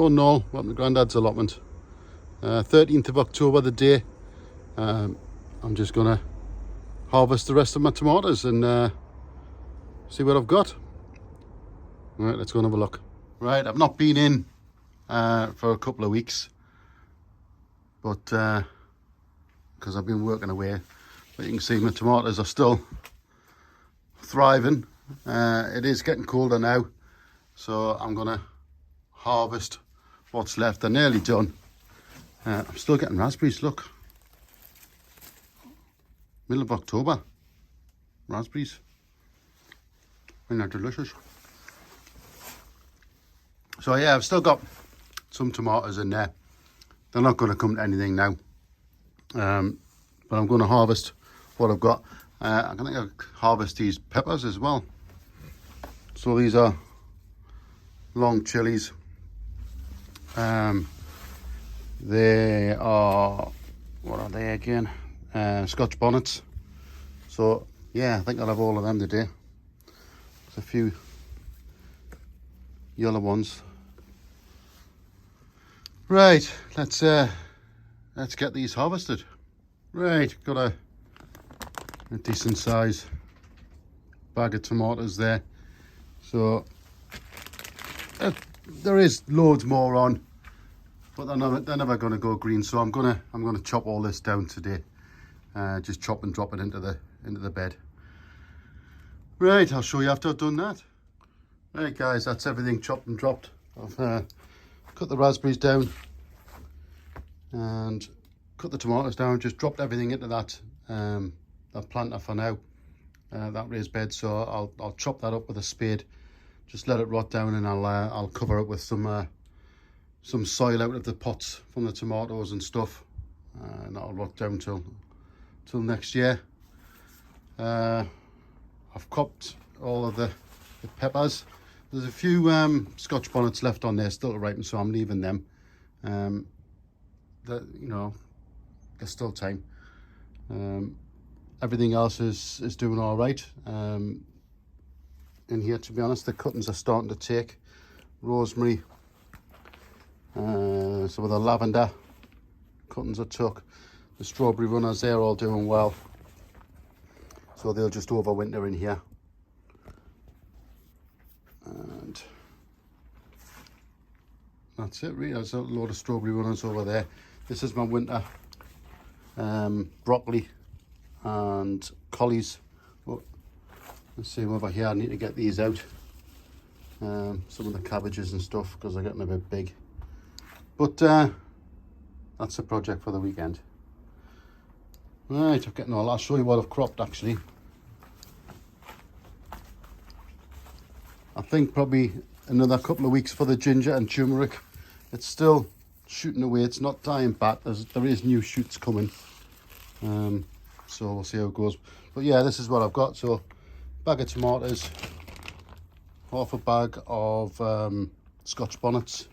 Oh no, what my granddad's allotment. 13th of October, the day. I'm just gonna harvest the rest of my tomatoes and see what I've got. Right, let's go and have a look. Right, I've not been in for a couple of weeks, but because I've been working away. But you can see my tomatoes are still thriving. It is getting colder now, so I'm gonna harvest what's left. They're nearly done. I'm still getting raspberries, look. Middle of October. Raspberries. And they're delicious. So yeah, I've still got some tomatoes in there. They're not going to come to anything now. But I'm going to harvest what I've got. I'm going to harvest these peppers as well. So these are long chillies. They are, what are they again? Scotch bonnets. So yeah, I think I'll have all of them today. There's a few yellow ones. Right, let's get these harvested. Right, got a decent size bag of tomatoes there. So there is loads more on, but they're never going to go green. So I'm gonna chop all this down today. Just chop and drop it into the bed. Right, I'll show you after I've done that. Right guys, that's everything chopped and dropped. I've cut the raspberries down and cut the tomatoes down, just dropped everything into that planter for now, that raised bed. So I'll chop that up with a spade, just let it rot down, and I'll cover it with some soil out of the pots from the tomatoes and stuff, and that'll rot down till next year. I've cropped all of the peppers. There's a few Scotch bonnets left on there still to ripen, so I'm leaving them. You know, there's still time. Everything else is doing all right. In here, to be honest, the cuttings are starting to take. Rosemary, some of the lavender cuttings are took. The strawberry runners, they're all doing well. So they'll just overwinter in here. And that's it really. There's a load of strawberry runners over there. This is my winter broccoli and collies. Oh, let's see over here. I need to get these out. Some of the cabbages and stuff, because they're getting a bit big. But that's a project for the weekend. Right, I'm getting all. I'll show you what I've cropped actually. I think probably another couple of weeks for the ginger and turmeric. It's still shooting away. It's not dying back. There is new shoots coming. So we'll see how it goes. But yeah, this is what I've got. So bag of tomatoes, half a bag of Scotch bonnets,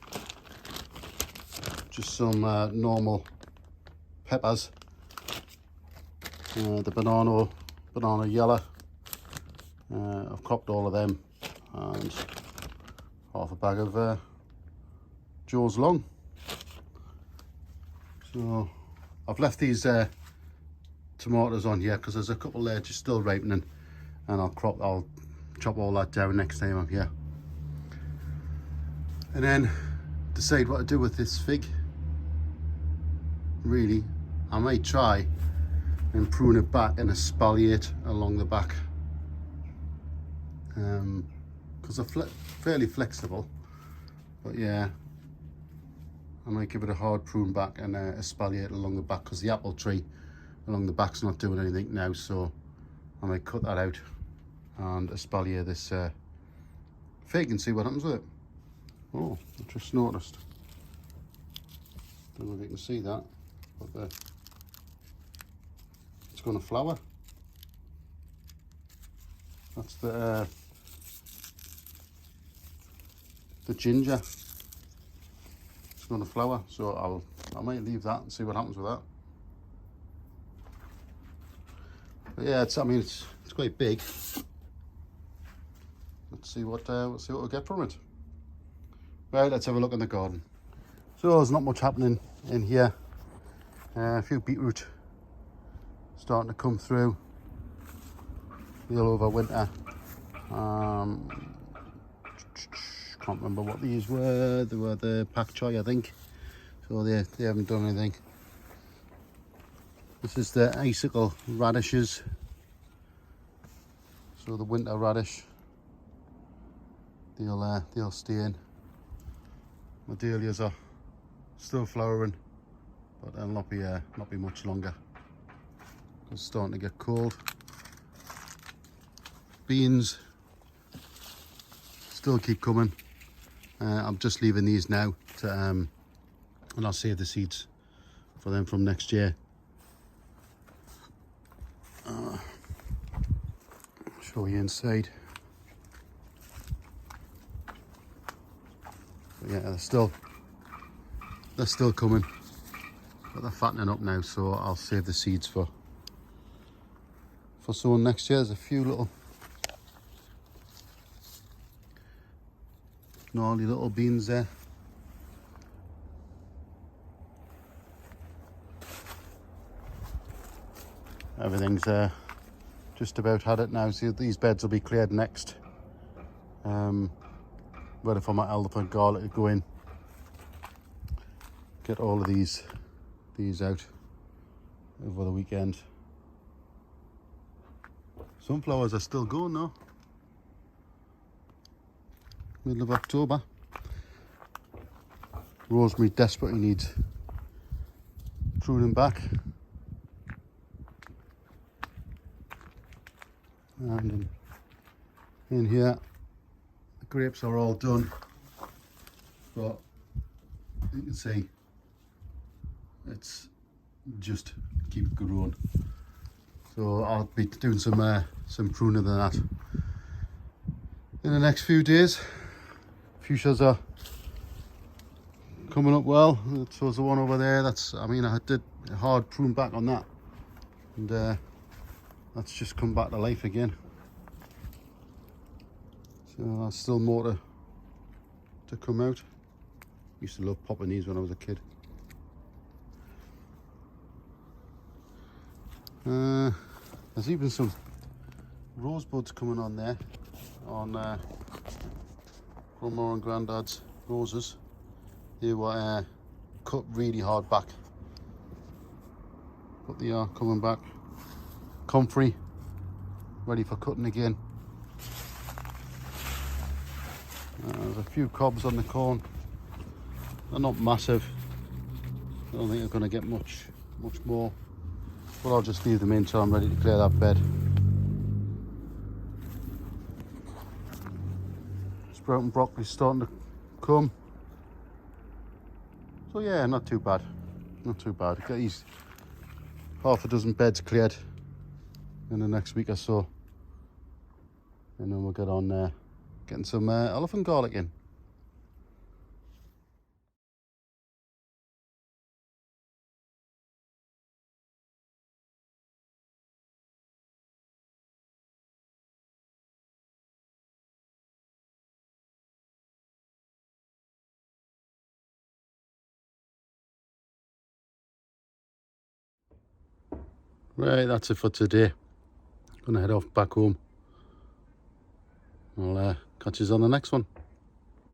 just some normal peppers, the banana yellow. I've cropped all of them, and half a bag of Joe's long. So I've left these tomatoes on here because there's a couple there just still ripening, and I'll chop all that down next time I'm here, and then decide what to do with this fig. Really, I might try and prune it back and espaliate along the back, because they're fairly flexible. But yeah, I might give it a hard prune back and espaliate along the back, because the apple tree along the back's not doing anything now. So I might cut that out and espaliate this fig and see what happens with it. Oh, I just noticed. Don't know if you can see that, but it's going to flower. That's the ginger. It's going to flower, so I might leave that and see what happens with that. But yeah, it's quite big. Let's see what we'll get from it. Right, let's have a look in the garden. So there's not much happening in here. A few beetroot starting to come through. They'll overwinter. Can't remember what these were. They were the pak choi, I think. So they haven't done anything. This is the icicle radishes. So the winter radish. They'll stay in. My dahlias are still flowering, but they'll not be much longer. It's starting to get cold. Beans still keep coming. I'm just leaving these now to and I'll save the seeds for them from next year. Show you inside. But yeah, they're still coming, but they're fattening up now, so I'll save the seeds for sowing next year. There's a few little gnarly little beans there. Everything's just about had it now. See, these beds will be cleared next. Ready for my elephant garlic to go in. Get all of these out over the weekend. Sunflowers are still going now. Middle of October. Rosemary desperately needs pruning back. And in here, the grapes are all done, but you can see it's just keep growing. So I'll be doing some pruning of that in the next few days. Fuchsias are coming up well. So there's the one over there. I did a hard prune back on that, and that's just come back to life again. So there's still more to come out. Used to love popping these when I was a kid. There's even some rosebuds coming on there, on Grandma and Granddad's roses. They were cut really hard back, but they are coming back. Comfrey, ready for cutting again. There's a few cobs on the corn. They're not massive. I don't think they're going to get much more. But I'll just leave them in until I'm ready to clear that bed. Sprouting broccoli's starting to come. So yeah, not too bad. Not too bad. Get these half a dozen beds cleared in the next week or so, and then we'll get on getting some elephant garlic in. Right, that's it for today. Gonna head off back home. I'll catch you on the next one.